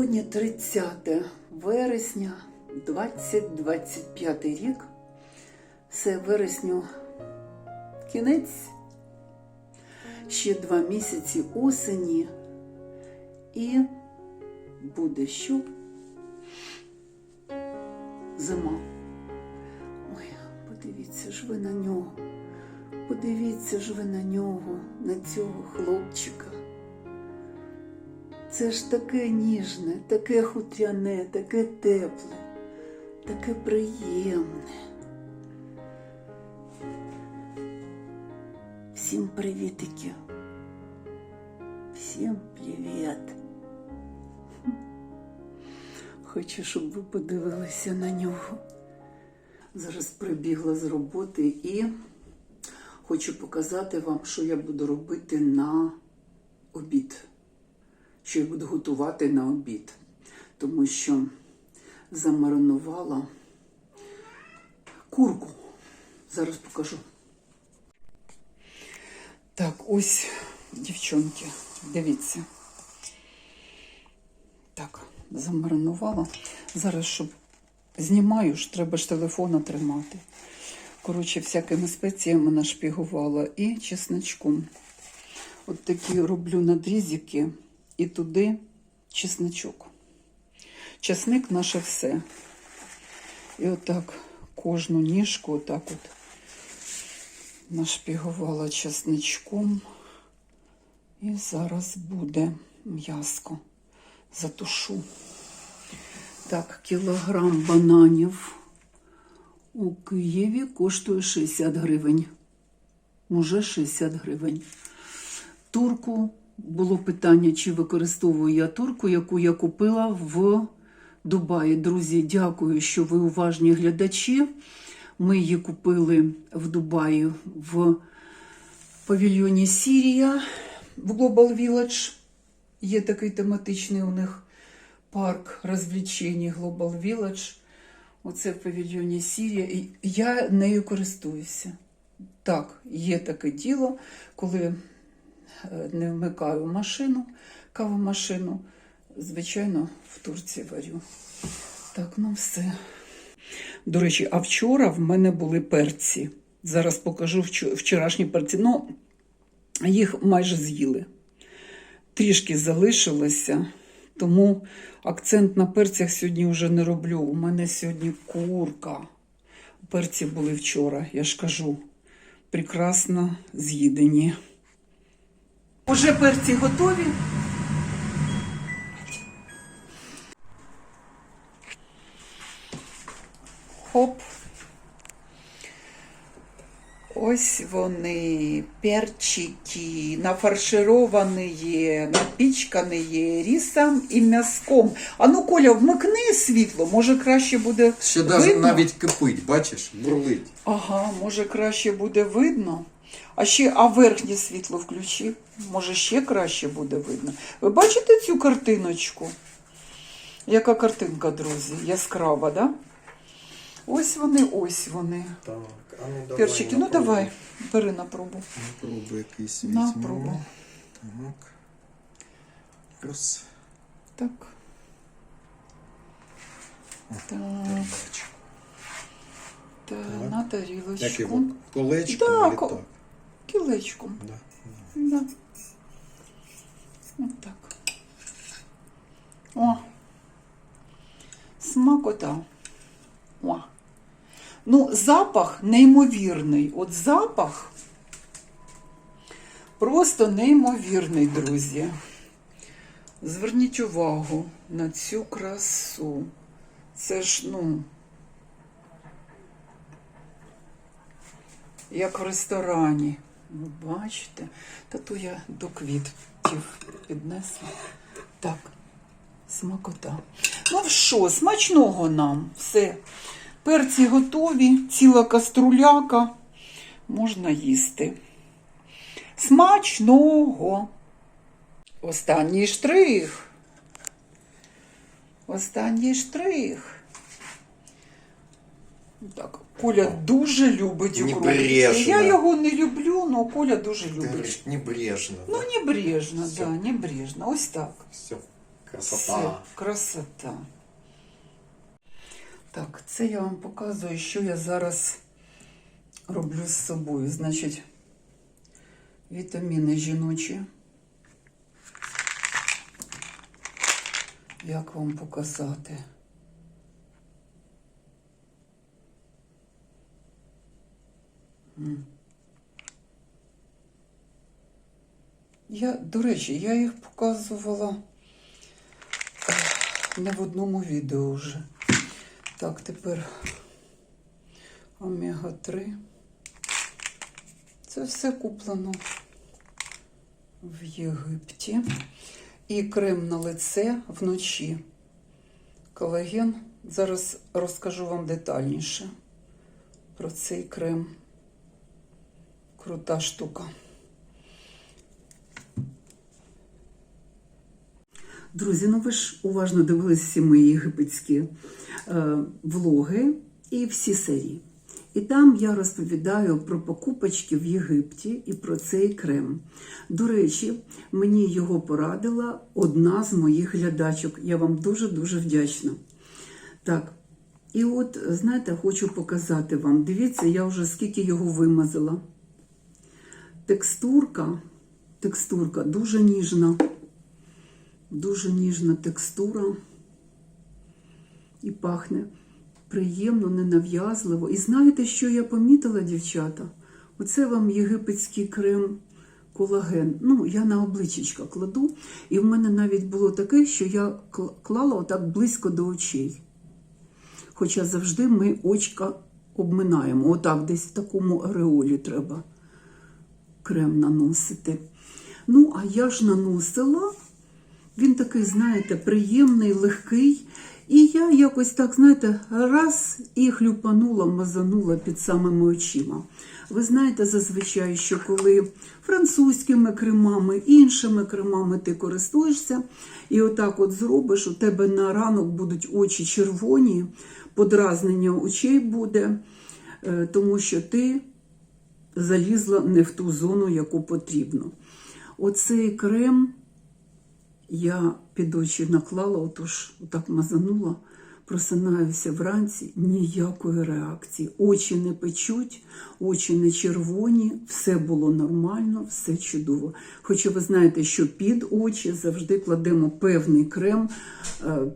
Сьогодні 30 вересня, 2025 рік. Все, вересню кінець, ще 2 місяці осені і буде що? Зима. Ой, подивіться ж ви на нього, подивіться ж ви на нього, на цього хлопчика. Це ж таке ніжне, таке хутряне, таке тепле, таке приємне. Всім привітики. Всім привіт. Хочу, щоб ви подивилися на нього. Зараз прибігла з роботи і хочу показати вам, що я буду робити на обід. Що я буду готувати на обід. Тому що замаринувала курку. Зараз покажу. Так, ось, дівчонки, дивіться. Так, замаринувала. Зараз, щоб знімаю, ж треба ж телефона тримати. Коротше, всякими спеціями нашпігувала і чесночком. От такі роблю надрізики і туди чесночок. Чесник наше все. І отак кожну ніжку отак от нашпігувала чесничком. І зараз буде м'яско. Затушу. Так, кілограм бананів у Києві коштує 60 гривень. Уже 60 гривень. Турку, було питання, чи використовую я турку, яку я купила в Дубаї. Друзі, дякую, що ви уважні глядачі. Ми її купили в Дубаї в павільйоні Сірія, в Global Village. Є такий тематичний у них парк розвлечень Global Village. Оце в павільйоні Сірія. І я нею користуюся. Так, є таке діло, коли не вмикаю машину, кавомашину, звичайно, в Турції варю. Так, ну все. До речі, а вчора в мене були перці. Зараз покажу вчорашні перці. Ну, їх майже з'їли. Трішки залишилося, тому акцент на перцях сьогодні вже не роблю. У мене сьогодні курка. Перці були вчора, я ж кажу, прекрасно з'їдені. Уже перці готові. Хоп. Ось вони, перчики, нафаршировані, напічкані рисом і м'язком. А ну, Коля, вмикни світло, може краще буде ще видно? навіть кипить, бачиш, бурлить. Ага, може краще буде видно. А верхнє світло включи, може ще краще буде видно. Ви бачите цю картиночку? Яка картинка, друзі? Яскрава, да? Ось вони, ось вони. Так, а ну давай. Перчики, ну давай, бери на пробу. На пробу якийсь На візьмемо. пробу. Так. Раз. Так. Так. Та на тарілочку. Як його? Колечком Да, чи так? Кілечком. Да. Да. От так. О. Смакота. О. Ну, запах неймовірний. От запах просто неймовірний, друзі. Зверніть увагу на цю красу. Це ж, ну, як в ресторані. Ви бачите? Та то я до квітів піднесла. Так, смакота. Ну що, смачного нам. Все. Перці готові, ціла каструляка. Можна їсти. Смачного. Останній штрих. Останній штрих. Так, Коля дуже любить укроп. Я його не люблю, але Коля дуже любить. Небрежно. Ну, небрежно, да, небрежно. Ось так. Все. Красота. Це красота. Так, це я вам показую, що я зараз роблю з собою. Значить, вітаміни жіночі. Як вам показати? До речі, я їх показувала не в одному відео вже. Так, тепер омега-3. Це все куплено в Єгипті. І крем на лице вночі. Колаген. Зараз розкажу вам детальніше про цей крем. Крута штука. Друзі, ну ви ж уважно дивились всі мої єгипетські влоги і всі серії. І там я розповідаю про покупочки в Єгипті і про цей крем. До речі, мені його порадила одна з моїх глядачок. Я вам дуже-дуже вдячна. Так, і от, знаєте, хочу показати вам. Дивіться, я вже скільки його вимазала. Текстурка дуже ніжна. Дуже ніжна текстура. І пахне приємно, ненав'язливо. І знаєте, що я помітила, дівчата? Оце вам єгипетський крем колаген. Ну, я на обличчячка кладу. І в мене навіть було таке, що я клала отак близько до очей. Хоча завжди ми очка обминаємо. Отак десь в такому ореолі треба крем наносити. Ну, а я ж наносила. Він такий, знаєте, приємний, легкий. І я якось так, знаєте, раз і хлюпанула, мазанула під самими очима. Ви знаєте, зазвичай, що коли французькими кремами, іншими кремами ти користуєшся, і отак от зробиш, у тебе на ранок будуть очі червоні, подразнення очей буде, тому що ти залізла не в ту зону, яку потрібно. Оцей крем я під очі наклала, отож, отак мазанула, просинаюся вранці, ніякої реакції. Очі не печуть, очі не червоні, все було нормально, все чудово. Хоча ви знаєте, що під очі завжди кладемо певний крем,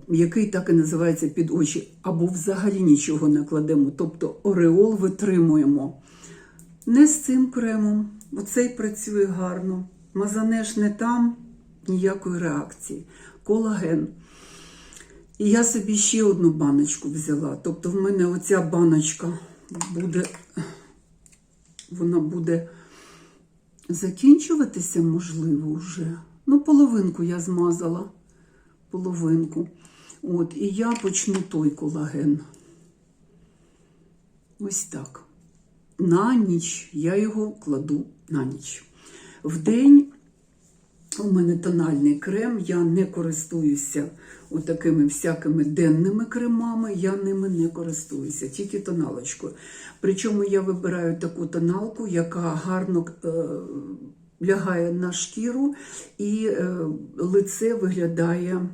який так і називається під очі, або взагалі нічого не кладемо, тобто ореол витримуємо. Не з цим кремом, оцей працює гарно, мазанеш не там, ніякої реакції. Колаген. І я собі ще одну баночку взяла. Тобто в мене оця баночка буде, вона буде закінчуватися, можливо, вже. Ну, половинку я змазала. Половинку. От, і я почну той колаген. Ось так. На ніч. Я його кладу на ніч. Вдень у мене тональний крем, я не користуюся отакими всякими денними кремами, я ними не користуюся, тільки тоналочкою. Причому я вибираю таку тоналку, яка гарно лягає на шкіру і лице виглядає,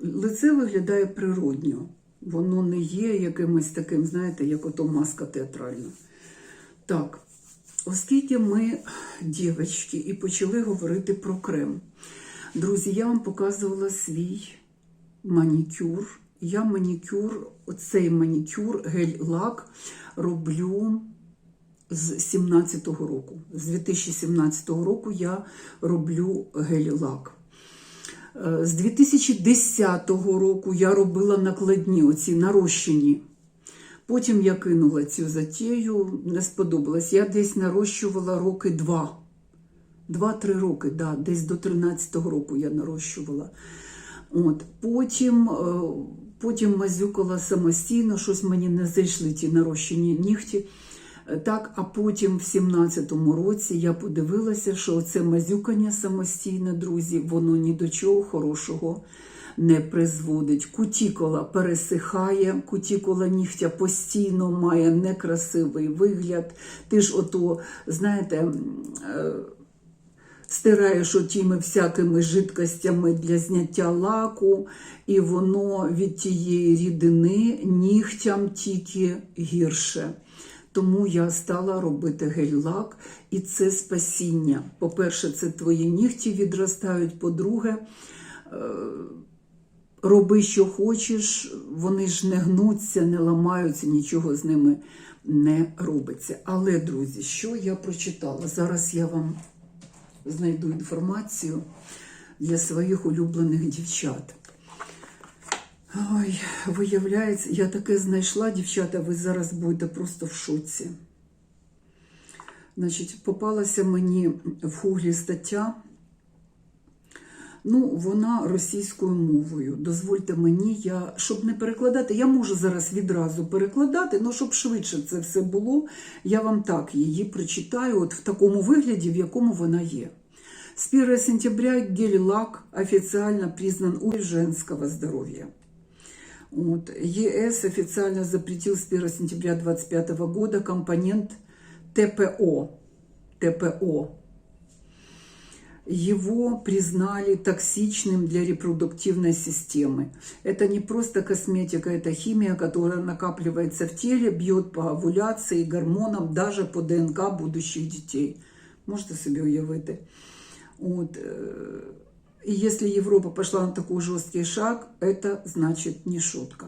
лице виглядає природньо. Воно не є якимось таким, знаєте, як ото маска театральна. Так. Оскільки ми, дівчатки, і почали говорити про крем. Друзі, я вам показувала свій манікюр. Я оцей манікюр, гель-лак роблю з 17-го року. З 2017 року я роблю гель-лак. З 2010 року я робила накладні, оці нарощені. Потім я кинула цю затію, не сподобалось. Я десь нарощувала роки 2. 2-3 роки, да, десь до 13-го року я нарощувала. От. Потім мазюкала самостійно, щось мені не зайшли ті нарощені нігті. Так, а потім в 17-му році я подивилася, що це мазюкання самостійне, друзі, воно ні до чого хорошого не призводить. Кутікула пересихає, кутікула нігтя постійно має некрасивий вигляд. Ти ж ото, знаєте, стираєш отіми всякими жидкостями для зняття лаку, і воно від тієї рідини нігтям тільки гірше. Тому я стала робити гель-лак, і це спасіння. По-перше, це твої нігті відростають, по-друге, роби, що хочеш, вони ж не гнуться, не ламаються, нічого з ними не робиться. Але, друзі, що я прочитала? Зараз я вам знайду інформацію для своїх улюблених дівчат. Ой, виявляється, я таке знайшла, дівчата, ви зараз будете просто в шоці. Значить, попалася мені в гуглі стаття. Ну, вона російською мовою. Дозвольте мені, щоб не перекладати, я можу зараз відразу перекладати, але щоб швидше це все було, я вам так її прочитаю, от в такому вигляді, в якому вона є. С 1 сентября гель-лак официально признан уровнем женского здоровья. Вот. ЕС официально запретил с 1 сентября 2025 года компонент ТПО. Его признали токсичным для репродуктивной системы. Это не просто косметика, это химия, которая накапливается в теле, бьет по овуляции, гормонам, даже по ДНК будущих детей. Можете собі уявити? Вот. И если Европа пошла на такой жесткий шаг, это значит не шутка.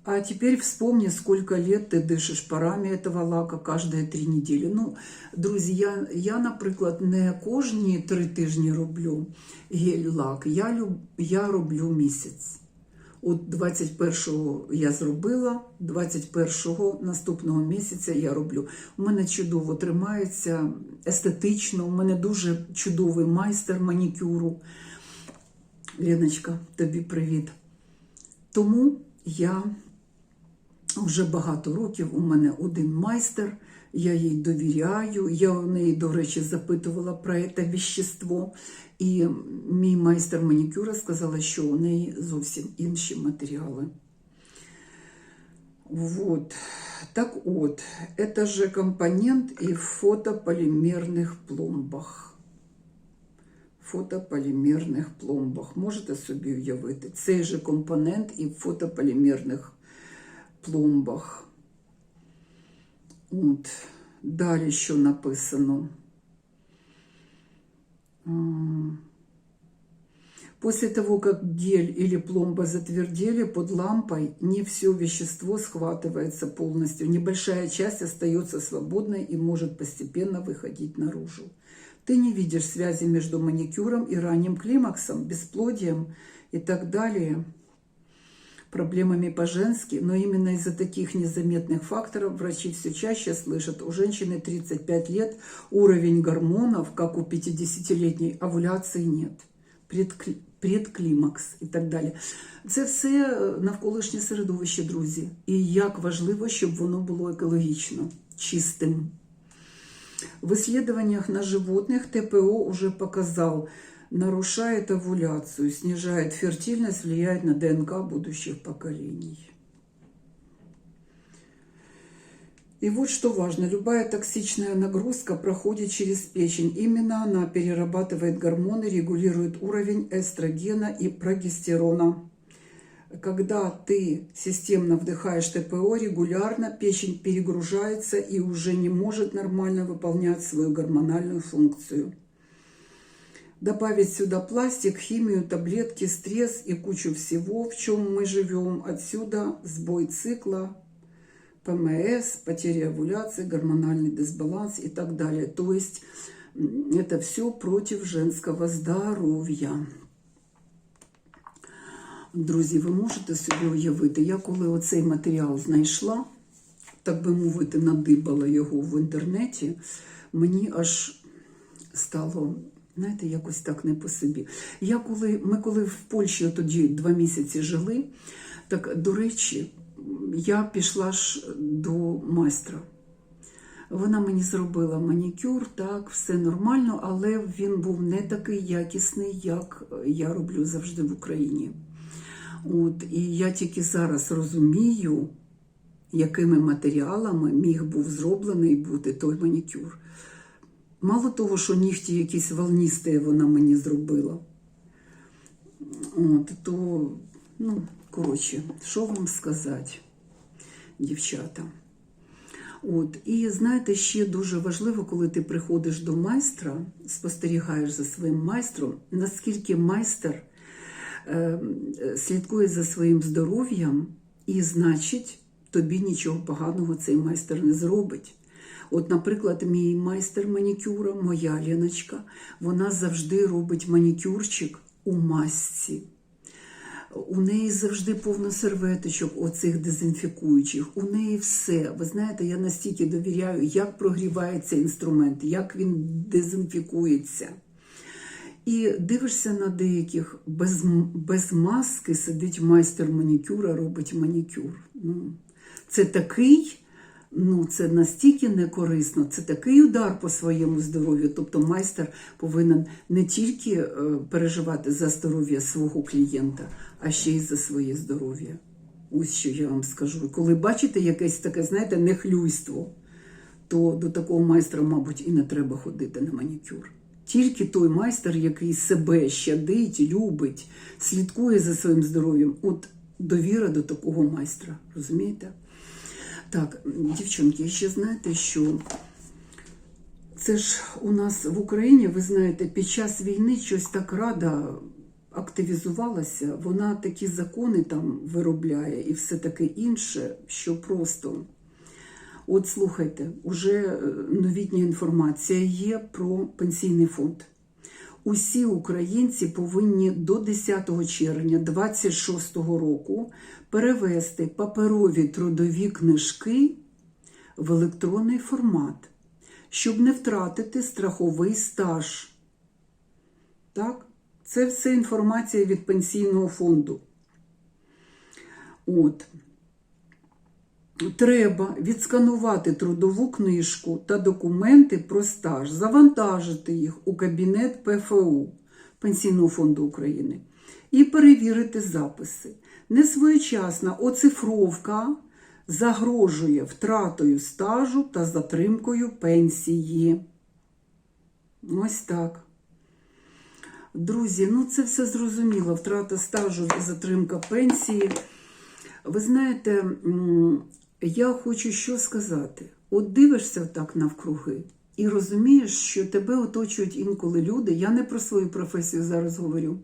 А теперь вспомни, сколько лет ты дышишь парами этого лака каждые 3 недели. Ну, друзі, я, наприклад, не кожні 3 тижні роблю гель-лак, я роблю місяць. От 21-го я зробила, 21-го наступного місяця я роблю. У мене чудово тримається, естетично, у мене дуже чудовий майстер манікюру. Леночка, тобі привіт. Тому я вже багато років, у мене один майстер, я їй довіряю, я у неї, до речі, запитувала про це вещество, і мій майстер манікюра сказала, що у неї зовсім інші матеріали. Вот. Так от, это же компонент і в фотополімерних пломбах. Фотополімерних пломбах. Можете собі уявити? Цей же компонент і в фотополімерних пломбах. От. Далі що написано? После того, как гель или пломба затвердели под лампой, не все вещество схватывается полностью. Небольшая часть остается свободной и может постепенно выходить наружу. Ты не видишь связи между маникюром и ранним климаксом, бесплодием и так далее, проблемами по-женски, но именно из-за таких незаметных факторов врачи все чаще слышат, у женщины 35 лет уровень гормонов, как у 50-летней, овуляции нет, предклімакс і так далі. Це все навколишнє середовище, друзі. І як важливо, щоб воно було екологічно, чистим. В исследованиях на животных ТПО уже показал, нарушает овуляцию, снижает фертильность, влияет на ДНК будущих поколений. И вот что важно, любая токсичная нагрузка проходит через печень. Именно она перерабатывает гормоны, регулирует уровень эстрогена и прогестерона. Когда ты системно вдыхаешь ТПО регулярно, печень перегружается и уже не может нормально выполнять свою гормональную функцию. Добавить сюда пластик, химию, таблетки, стресс и кучу всего, в чем мы живем. Отсюда сбой цикла, ПМС, потеря овуляции, гормональный дисбаланс и так далее. То есть это все против женского здоров'я. Друзі, ви можете собі уявити, я коли оцей матеріал знайшла, так би мовити, надибала його в інтернеті, мені аж стало, знаєте, якось так не по собі. Ми коли в Польщі тоді 2 місяці жили, так, до речі, я пішла ж до майстра. Вона мені зробила манікюр, так, все нормально, але він був не такий якісний, як я роблю завжди в Україні. От, і я тільки зараз розумію, якими матеріалами міг був зроблений бути той манікюр. Мало того, що нігті якісь волнисті вона мені зробила. От, то, ну, коротше, що вам сказати, дівчата. От, і знаєте, ще дуже важливо, коли ти приходиш до майстра, спостерігаєш за своїм майстром, наскільки майстер слідкує за своїм здоров'ям, і, значить, тобі нічого поганого цей майстер не зробить. От, наприклад, мій майстер манікюра, моя Леночка, вона завжди робить манікюрчик у масці. У неї завжди повно серветочок оцих дезінфікуючих. У неї все. Ви знаєте, я настільки довіряю, як прогрівається інструмент, як він дезінфікується. І дивишся на деяких, без маски сидить майстер манікюра, робить манікюр. Ну, це такий, ну, це настільки некорисно, це такий удар по своєму здоров'ю. Тобто майстер повинен не тільки переживати за здоров'я свого клієнта, а ще й за своє здоров'я. Ось що я вам скажу. Коли бачите якесь таке, знаєте, нехлюйство, то до такого майстра, мабуть, і не треба ходити на манікюр. Тільки той майстер, який себе щадить, любить, слідкує за своїм здоров'ям. От довіра до такого майстра, розумієте? Так, дівчонки, ще знаєте, що це ж у нас в Україні, ви знаєте, під час війни щось так Рада активізувалася, вона такі закони там виробляє і все таке інше, що просто... От слухайте, уже новітня інформація є про пенсійний фонд. Усі українці повинні до 10 червня 2026 року перевести паперові трудові книжки в електронний формат, щоб не втратити страховий стаж. Так? Це все інформація від пенсійного фонду. От. Треба відсканувати трудову книжку та документи про стаж, завантажити їх у кабінет ПФУ, Пенсійного фонду України, і перевірити записи. Несвоєчасна оцифровка загрожує втратою стажу та затримкою пенсії. Ось так. Друзі, ну це все зрозуміло. Втрата стажу і затримка пенсії. Ви знаєте, я хочу що сказати. От дивишся так навкруги і розумієш, що тебе оточують інколи люди. Я не про свою професію зараз говорю,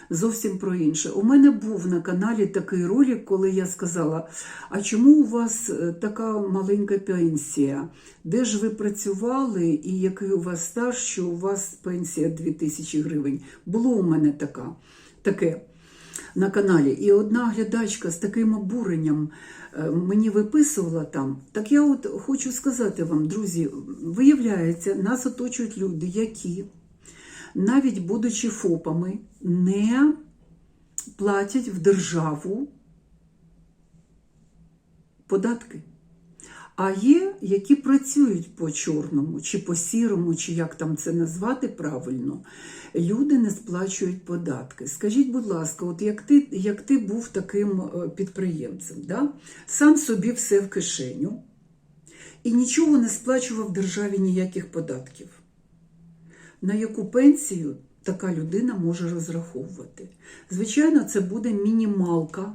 зовсім про інше. У мене був на каналі такий ролик, коли я сказала, а чому у вас така маленька пенсія? Де ж ви працювали і який у вас стаж, що у вас пенсія 2000 гривень? Було у мене таке на каналі. І одна глядачка з таким обуренням мені виписувала там. Так я от хочу сказати вам, друзі, виявляється, нас оточують люди, які, навіть будучи ФОПами, не платять в державу податки. А є, які працюють по чорному, чи по сірому, чи як там це назвати правильно, люди не сплачують податки. Скажіть, будь ласка, от як ти був таким підприємцем, да? Сам собі все в кишеню і нічого не сплачував державі ніяких податків. На яку пенсію така людина може розраховувати? Звичайно, це буде мінімалка,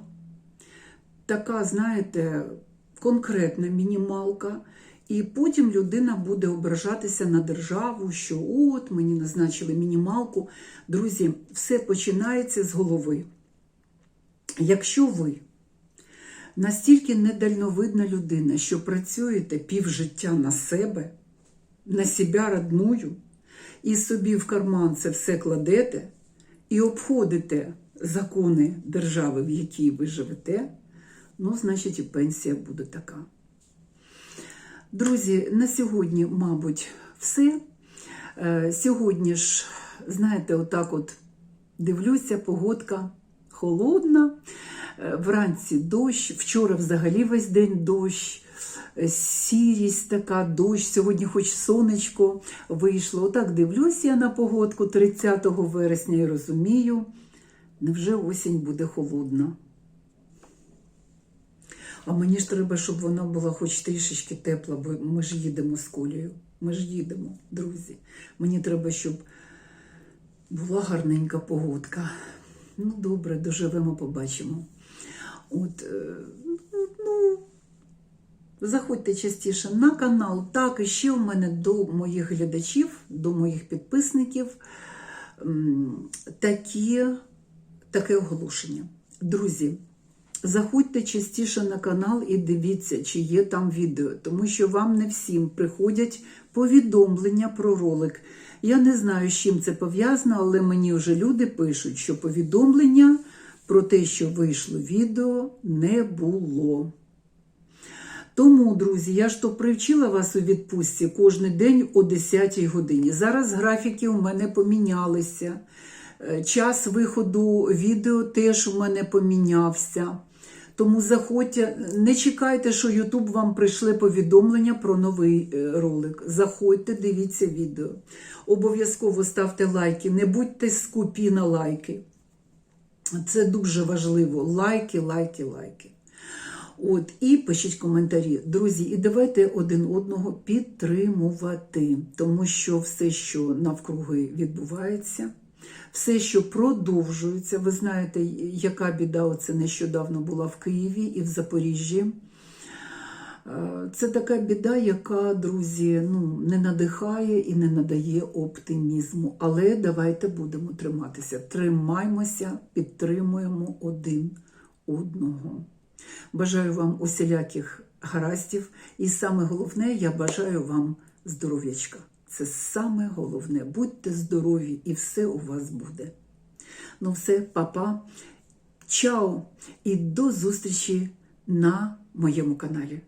така, знаєте, конкретна мінімалка, і потім людина буде ображатися на державу, що от, мені назначили мінімалку. Друзі, все починається з голови. Якщо ви настільки недальновидна людина, що працюєте півжиття на себе, на себе родную, і собі в карман це все кладете, і обходите закони держави, в якій ви живете, ну, значить, і пенсія буде така. Друзі, на сьогодні, мабуть, все. Сьогодні ж, знаєте, отак от дивлюся, погодка холодна, вранці дощ, вчора взагалі весь день дощ, сірість така, дощ, сьогодні хоч сонечко вийшло. Отак дивлюся я на погодку 30 вересня і розумію, невже осінь буде холодна. А мені ж треба, щоб вона була хоч трішечки тепла, бо ми ж їдемо з Колею. Ми ж їдемо, друзі. Мені треба, щоб була гарненька погодка. Ну, добре, доживемо, побачимо. От, ну, заходьте частіше на канал. Так, і ще у мене до моїх глядачів, до моїх підписників таке оголошення. Друзі, заходьте частіше на канал і дивіться, чи є там відео, тому що вам не всім приходять повідомлення про ролик. Я не знаю, з чим це пов'язано, але мені вже люди пишуть, що повідомлення про те, що вийшло відео, не було. Тому, друзі, я ж то привчила вас у відпустці кожен день о 10 годині. Зараз графіки у мене помінялися. Час виходу відео теж у мене помінявся. Тому заходьте, не чекайте, що YouTube вам прийшле повідомлення про новий ролик. Заходьте, дивіться відео. Обов'язково ставте лайки, не будьте скупі на лайки. Це дуже важливо. Лайки, лайки, лайки. От, і пишіть коментарі. Друзі, і давайте один одного підтримувати, тому що все, що навкруги відбувається, все, що продовжується, ви знаєте, яка біда оце нещодавно була в Києві і в Запоріжжі. Це така біда, яка, друзі, не надихає і не надає оптимізму. Але давайте будемо триматися. Тримаймося, підтримуємо один одного. Бажаю вам усіляких гараздів. І саме головне, я бажаю вам здоров'ячка. Це саме головне. Будьте здорові і все у вас буде. Ну все, па-па. Чао і до зустрічі на моєму каналі.